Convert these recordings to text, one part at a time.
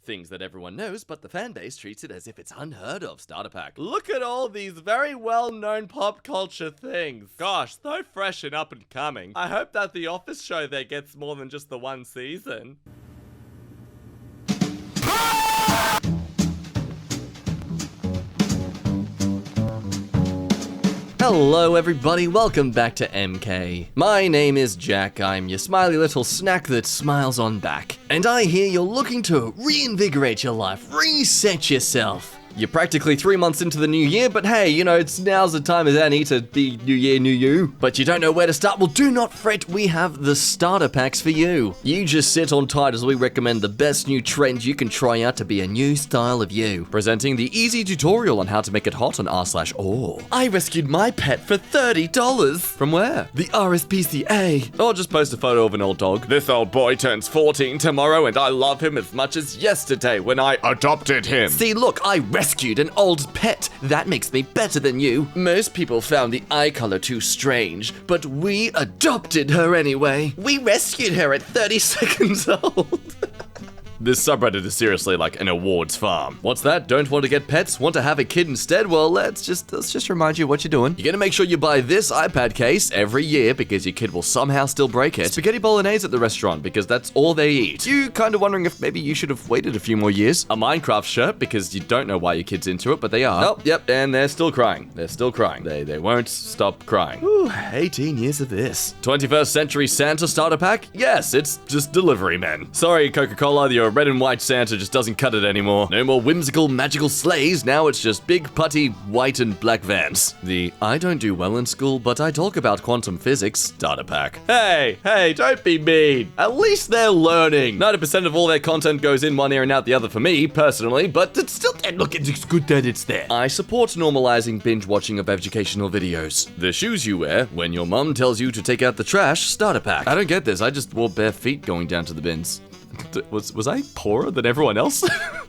Things that everyone knows, but the fanbase treats it as if it's unheard of. Starter pack. Look at all these very well-known pop culture things. Gosh, so fresh and up and coming. I hope that the Office show there gets more than just the one season. Hello everybody, welcome back to EmKay. My name is Jack, I'm your smiley little snack that smiles on back. And I hear you're looking to reinvigorate your life, reset yourself. You're practically 3 months into the new year, but hey, you know, now's the time as any to be new year, new you. But you don't know where to start? Well, do not fret, we have the starter packs for you. You just sit on tight as we recommend the best new trends you can try out to be a new style of you. Presenting the easy tutorial on how to make it hot on r/or. I rescued my pet for $30. From where? The RSPCA. Or just post a photo of an old dog. This old boy turns 14 tomorrow and I love him as much as yesterday when I adopted him. See, look, I rescued an old pet. That makes me better than you. Most people found the eye color too strange, but we adopted her anyway. We rescued her at 30 seconds old. This subreddit is seriously like an awards farm. What's that? Don't want to get pets? Want to have a kid instead? Well, let's just remind you what you're doing. You're gonna make sure you buy this iPad case every year because your kid will somehow still break it. Spaghetti bolognese at the restaurant because that's all they eat. You kind of wondering if maybe you should have waited a few more years. A Minecraft shirt because you don't know why your kid's into it, but they are. Oh, yep, and they're still crying. They're still crying. They won't stop crying. Ooh, 18 years of this. 21st Century Santa starter pack? Yes, it's just delivery men. Sorry, Coca-Cola, your red and white Santa just doesn't cut it anymore. No more whimsical magical sleighs, now it's just big putty white and black vans. The I don't do well in school, but I talk about quantum physics starter pack. Hey, don't be mean. At least they're learning. 90% of all their content goes in one ear and out the other for me, personally, but it's still, look, it's good that it's there. I support normalizing binge watching of educational videos. The shoes you wear when your mum tells you to take out the trash starter pack. I don't get this, I just wore bare feet going down to the bins. Was I poorer than everyone else?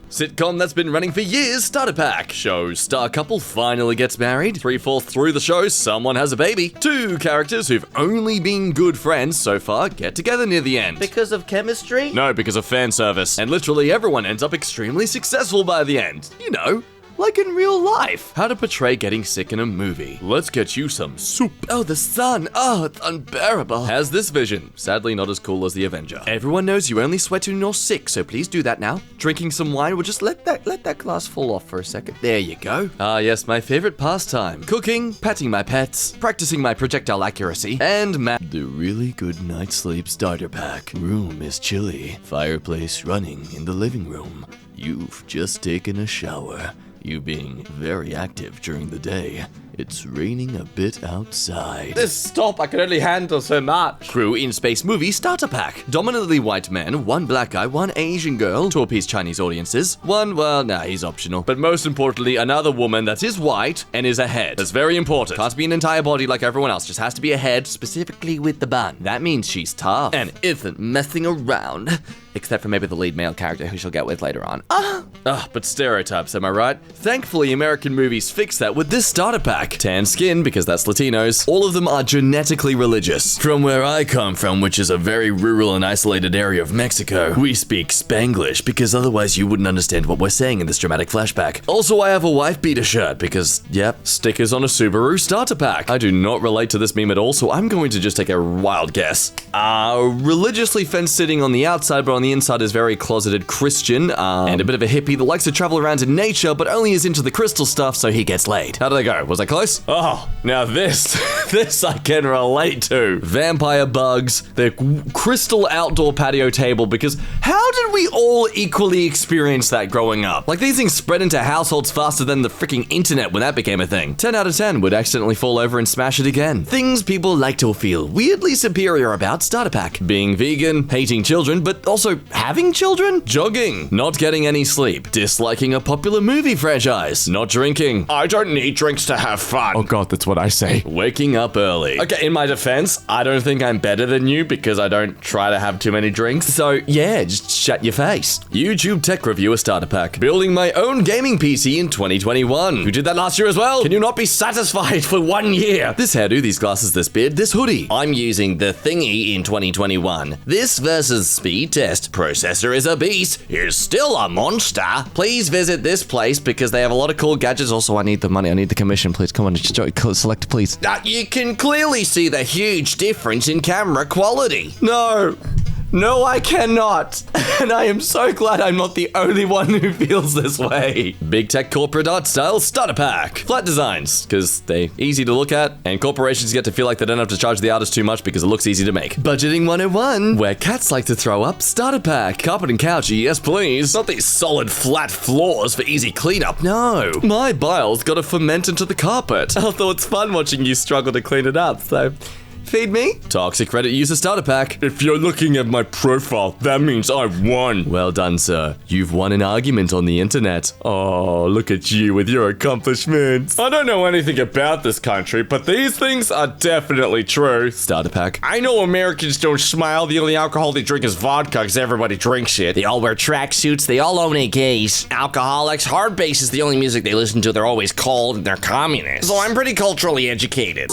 Sitcom that's been running for years, starter pack. Show star couple finally gets married. 3/4 through the show, someone has a baby. 2 characters who've only been good friends so far get together near the end. Because of chemistry? No, because of fan service. And literally everyone ends up extremely successful by the end. You know, like in real life. How to portray getting sick in a movie. Let's get you some soup. Oh, the sun. Oh, it's unbearable. Has this vision. Sadly not as cool as the Avenger. Everyone knows you only sweat when you're sick, so please do that now. Drinking some wine will just let that glass fall off for a second. There you go. Ah, yes, my favorite pastime. Cooking, patting my pets, practicing my projectile accuracy, and the really good night's sleep starter pack. Room is chilly. Fireplace running in the living room. You've just taken a shower. You being very active during the day. It's raining a bit outside. Stop, I can only handle so much. Crew in space movie starter pack. Dominantly white man, 1 black guy, 1 Asian girl, 2 apiece Chinese audiences, 1, well, nah, he's optional. But most importantly, another woman that is white and is a head. That's very important. Can't be an entire body like everyone else, just has to be a head, specifically with the bun. That means she's tough and isn't messing around. Except for maybe the lead male character who she'll get with later on. But stereotypes, am I right? Thankfully, American movies fix that with this starter pack. Tan skin, because that's Latinos. All of them are genetically religious. From where I come from, which is a very rural and isolated area of Mexico, we speak Spanglish, because otherwise you wouldn't understand what we're saying in this dramatic flashback. Also, I have a wife beater shirt, because, yep, stickers on a Subaru starter pack. I do not relate to this meme at all, so I'm going to just take a wild guess. Religiously fence-sitting on the outside, but on the inside is very closeted Christian, and a bit of a hippie that likes to travel around in nature, but only is into the crystal stuff, so he gets laid. How did I go? Was I close? Oh, now this I can relate to. Vampire bugs, the crystal outdoor patio table, because how did we all equally experience that growing up? Like, these things spread into households faster than the freaking internet when that became a thing. 10 out of 10 would accidentally fall over and smash it again. Things people like to feel weirdly superior about starter pack. Being vegan, hating children, but also having children, jogging, not getting any sleep, disliking a popular movie franchise, not drinking. I don't need drinks to have fun. Oh god, that's what I say. Waking up early. Okay, in my defense, I don't think I'm better than you because I don't try to have too many drinks. So yeah, just shut your face. YouTube tech reviewer starter pack. Building my own gaming PC in 2021. Who did that last year as well? Can you not be satisfied for 1 year? This hairdo, these glasses, this beard, this hoodie. I'm using the thingy in 2021. This versus speed test. Processor is a beast. Is still a monster. Please visit this place because they have a lot of cool gadgets. Also, I need the money. I need the commission. Please, come on. Just select, please. You can clearly see the huge difference in camera quality. No, I cannot. And I am so glad I'm not the only one who feels this way. Big tech corporate art style starter pack. Flat designs, because they're easy to look at, and corporations get to feel like they don't have to charge the artist too much because it looks easy to make. Budgeting 101, where cats like to throw up starter pack. Carpet and couch, yes please. Not these solid flat floors for easy cleanup, no. My bile's gotta ferment into the carpet. Although it's fun watching you struggle to clean it up, so... feed me. Toxic Reddit user starter pack. If you're looking at my profile, that means I won. Well done, sir. You've won an argument on the internet. Oh, look at you with your accomplishments. I don't know anything about this country, but these things are definitely true. Starter pack. I know Americans don't smile. The only alcohol they drink is vodka because everybody drinks it. They all wear tracksuits. They all own EmKays. Alcoholics. Hard bass is the only music they listen to. They're always cold and they're communists. So I'm pretty culturally educated.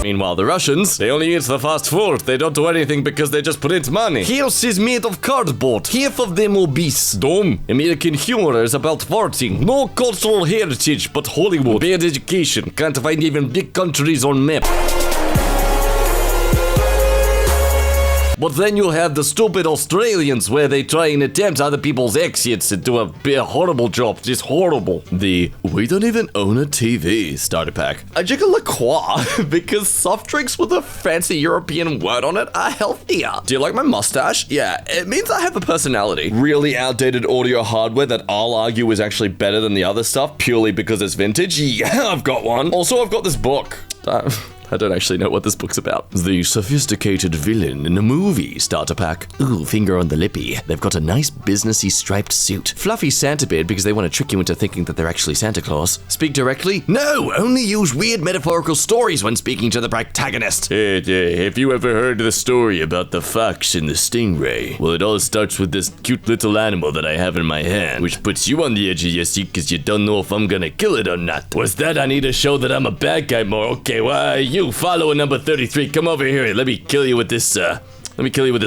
Meanwhile, the Russians, they only eat the fast food. They don't do anything because they just print money. House is made of cardboard. Half of them obese. Dumb. American humor is about farting. No cultural heritage, but Hollywood. Bad education. Can't find even big countries on map. But then you have the stupid Australians where they try and attempt other people's accents and do a horrible job. Just horrible. The we don't even own a TV starter pack. I drink a La Croix because soft drinks with a fancy European word on it are healthier. Do you like my mustache? Yeah, it means I have a personality. Really outdated audio hardware that I'll argue is actually better than the other stuff purely because it's vintage. Yeah, I've got one. Also, I've got this book. I don't actually know what this book's about. The sophisticated villain in a movie starter pack. Ooh, finger on the lippy. They've got a nice businessy striped suit. Fluffy Santa beard because they want to trick you into thinking that they're actually Santa Claus. Speak directly? No, only use weird metaphorical stories when speaking to the protagonist. Hey, have you ever heard the story about the fox and the stingray? Well, it all starts with this cute little animal that I have in my hand, which puts you on the edge of your seat because you don't know if I'm gonna kill it or not. What's that? I need to show that I'm a bad guy more. Okay, why you follower number 33, come over here. Let me kill you with this,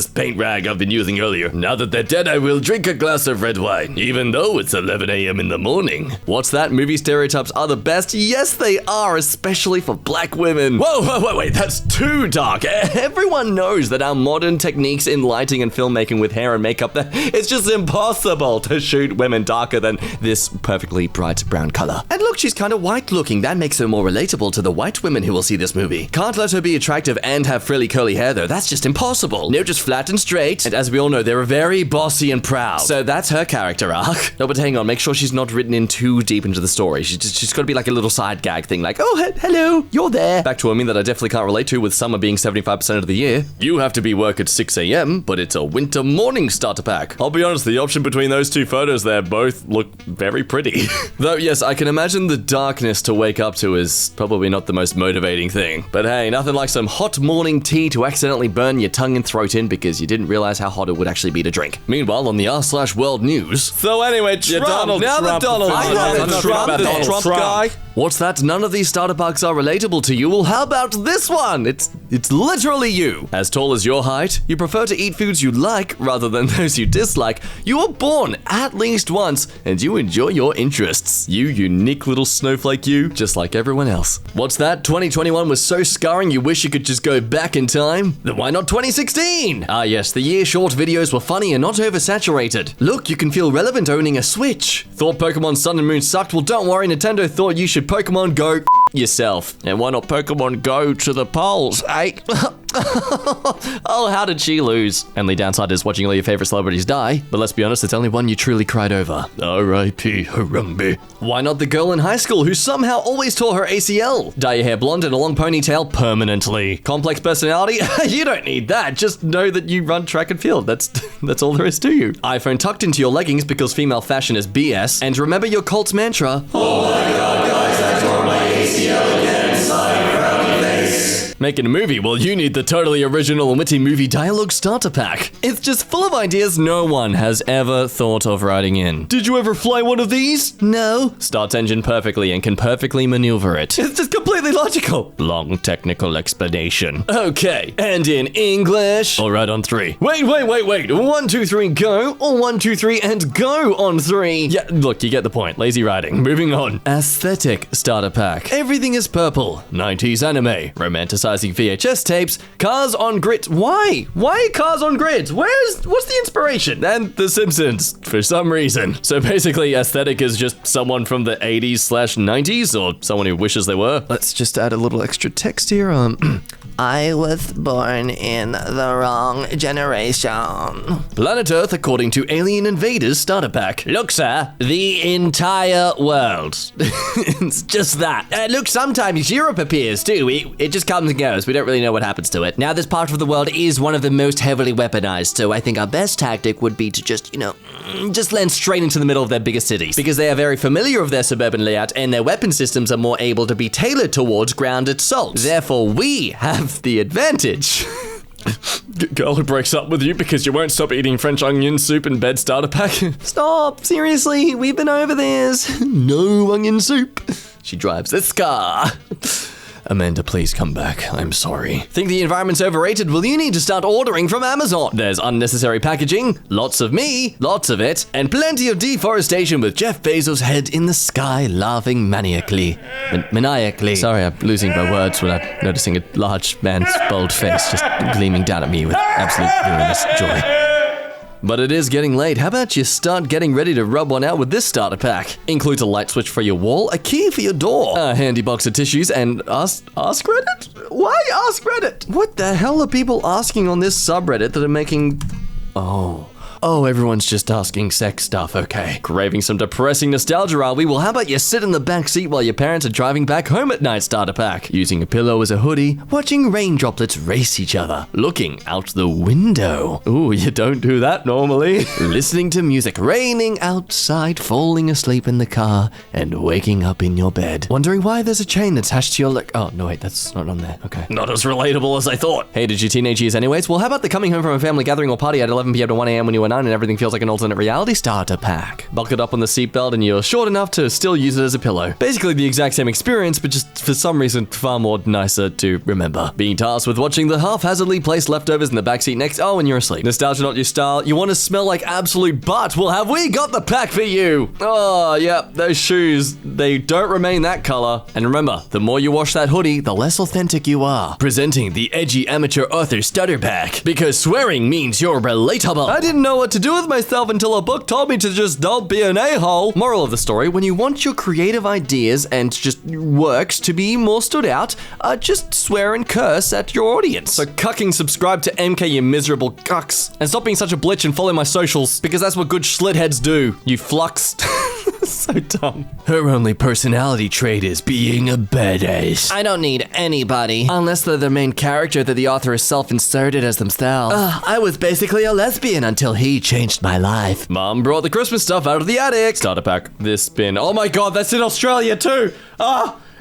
paint rag I've been using earlier. Now that they're dead, I will drink a glass of red wine, even though it's 11 a.m. in the morning. What's that? Movie stereotypes are the best? Yes, they are, especially for black women. Whoa, wait, that's too dark. Everyone knows that our modern techniques in lighting and filmmaking with hair and makeup, it's just impossible to shoot women darker than this perfectly bright brown color. And look, she's kind of white looking. That makes her more relatable to the white women who will see this movie. Can't let her be attractive and have frilly curly hair though. That's just impossible. No, just flat and straight. And as we all know, they're very bossy and proud. So that's her character arc. No, but hang on, make sure she's not written in too deep into the story. She's got to be like a little side gag thing, like, oh, hello, you're there. Back to a meme that I definitely can't relate to, with summer being 75% of the year. You have to be work at 6 a.m., but it's a winter morning starter pack. I'll be honest, the option between those two photos there both look very pretty. Though, yes, I can imagine the darkness to wake up to is probably not the most motivating thing. But hey, nothing like some hot morning tea to accidentally burn your tongue and throat in because you didn't realize how hot it would actually be to drink. Meanwhile, on the r/world news. So anyway, Trump. Donald now Trump. that Donald Trump guy. What's that? None of these starter packs are relatable to you. Well, how about this one? It's literally you. As tall as your height, you prefer to eat foods you like rather than those you dislike. You were born at least once, and you enjoy your interests. You unique little snowflake you, just like everyone else. What's that? 2021 was so scarring you wish you could just go back in time? Then why not 2016? Ah yes, the year short videos were funny and not oversaturated. Look, you can feel relevant owning a Switch. Thought Pokemon Sun and Moon sucked? Well, don't worry, Nintendo thought you should Pokemon Go yourself. And why not Pokemon Go to the polls, eh? Oh, how did she lose? Only downside is watching all your favorite celebrities die, but let's be honest, it's only one you truly cried over. R.I.P. Harambe. Why not the girl in high school who somehow always tore her ACL? Dye your hair blonde and a long ponytail permanently. Complex personality? You don't need that. Just know that you run track and field. That's all there is to you. iPhone tucked into your leggings because female fashion is BS. And remember your Colt's mantra. Oh my god, guys, I tore my ACL again. Sorry, frowny face. Making a movie? Well, you need the totally original and witty movie dialogue starter pack. It's just full of ideas no one has ever thought of writing in. Did you ever fly one of these? No. Starts engine perfectly and can perfectly maneuver it. It's just completely logical. Long technical explanation. Okay, and in English. All right, on 3. Wait. 1, 2, 3, go. Or 1, 2, 3, and go on 3. Yeah, look, you get the point. Lazy writing. Moving on. Aesthetic starter pack. Everything is purple. 90s anime. Romanticizing VHS tapes. Cars on grids. Why? Why cars on grids? What's the inspiration? And The Simpsons, for some reason. So basically, aesthetic is just someone from the 80s/90s, or someone who wishes they were. Let's just add a little extra text here. I was born in the wrong generation. Planet Earth according to Alien Invaders starter pack. Look, sir, the entire world. It's just that. Look, sometimes Europe appears too. It just comes and goes. We don't really know what happens to it. Now, this part of the world is one of the most heavily weaponized, so I think our best tactic would be to just land straight into the middle of their biggest cities, because they are very familiar of their suburban layout and their weapon systems are more able to be tailored towards ground assault. Therefore, we have the advantage. Girl who breaks up with you because you won't stop eating French onion soup in bed starter pack. Stop, seriously, we've been over this. No onion soup. She drives this car. Amanda, please come back. I'm sorry. Think the environment's overrated? Well, you need to start ordering from Amazon. There's unnecessary packaging, lots of me, lots of it, and plenty of deforestation with Jeff Bezos' head in the sky laughing maniacally. Maniacally. Sorry, I'm losing my words when I'm noticing a large man's bold face just gleaming down at me with absolute ruinous joy. But it is getting late. How about you start getting ready to rub one out with this starter pack? Includes a light switch for your wall, a key for your door, a handy box of tissues, and Ask Reddit? Why Ask Reddit? What the hell are people asking on this subreddit that are making... Oh, everyone's just asking sex stuff, okay. Craving some depressing nostalgia, are we? Well, how about you sit in the back seat while your parents are driving back home at night starter pack? Using a pillow as a hoodie, watching rain droplets race each other, looking out the window. Ooh, you don't do that normally. Listening to music, raining outside, falling asleep in the car, and waking up in your bed. Wondering why there's a chain attached to your leg. Oh, no, wait, that's not on there. Okay. Not as relatable as I thought. Hated your teenage years anyways? Well, how about the coming home from a family gathering or party at 11 p.m. to 1 a.m. when you were 9 and everything feels like an alternate reality starter pack. Buckled up on the seatbelt and you're short enough to still use it as a pillow. Basically the exact same experience, but just for some reason far more nicer to remember. Being tasked with watching the haphazardly placed leftovers in the backseat next. Oh, and you're asleep. Nostalgia not your style. You want to smell like absolute butt? Well, have we got the pack for you? Oh, yeah, those shoes, they don't remain that color. And remember, the more you wash that hoodie, the less authentic you are. Presenting the edgy amateur author starter pack. Because swearing means you're relatable. I didn't know what to do with myself until a book told me to just don't be an a-hole. Moral of the story, when you want your creative ideas and just works to be more stood out, just swear and curse at your audience. So cucking subscribe to EmKay, you miserable cucks. And stop being such a blitch and follow my socials, because that's what good schlitheads do, you flux. So dumb. Her only personality trait is being a badass. I don't need anybody, unless they're the main character that the author has self-inserted as themselves. I was basically a lesbian until he changed my life. Mom brought the Christmas stuff out of the attic. Starter pack. This bin. Oh my god, that's in Australia too.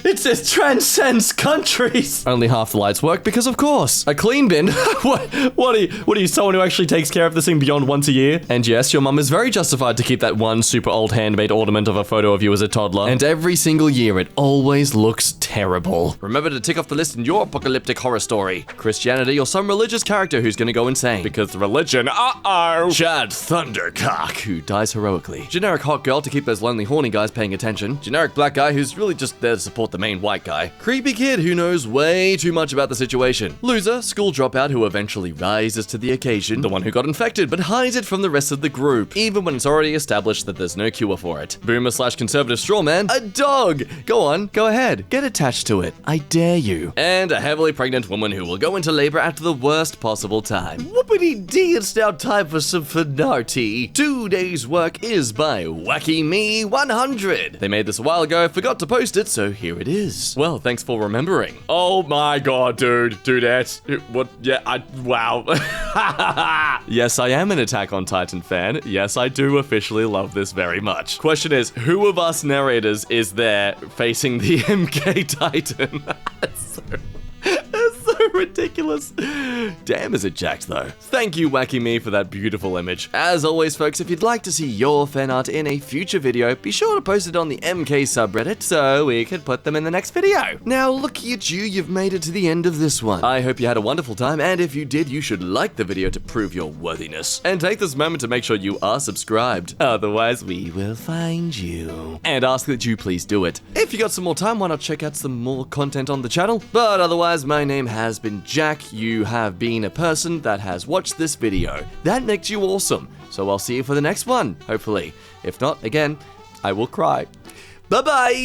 It transcends countries. Only half the lights work because, of course, a clean bin. What are you, someone who actually takes care of this thing beyond once a year? And yes, your mum is very justified to keep that one super old handmade ornament of a photo of you as a toddler. And every single year, it always looks terrible. Remember to tick off the list in your apocalyptic horror story. Christianity or some religious character who's gonna go insane. Because religion, Chad Thundercock, who dies heroically. Generic hot girl to keep those lonely horny guys paying attention. Generic black guy who's really just there to support the the main white guy. Creepy kid who knows way too much about the situation. Loser, school dropout who eventually rises to the occasion. The one who got infected but hides it from the rest of the group, even when it's already established that there's no cure for it. Boomer / conservative strawman, a dog! Go on, go ahead, get attached to it. I dare you. And a heavily pregnant woman who will go into labor at the worst possible time. Whoopity-dee, it's now time for some finarty. Today's work is by Wacky Me 100. They made this a while ago, forgot to post it, so here it is. Well, thanks for remembering. Oh my god, dude. Dudettes. What? Yeah, wow. Yes, I am an Attack on Titan fan. Yes, I do officially love this very much. Question is, who of us narrators is there facing the EmKay Titan? That's so ridiculous. Damn, is it jacked though. Thank you, Wacky Me, for that beautiful image. As always, folks, if you'd like to see your fan art in a future video, be sure to post it on the EmKay subreddit so we could put them in the next video. Now, looky at you, you've made it to the end of this one. I hope you had a wonderful time, and if you did, you should like the video to prove your worthiness. And take this moment to make sure you are subscribed. Otherwise, we will find you. And ask that you please do it. If you got some more time, why not check out some more content on the channel? But otherwise, my name has been Jack. You have been a person that has watched this video. That makes you awesome. So I'll see you for the next one, hopefully. If not, again, I will cry. Bye-bye!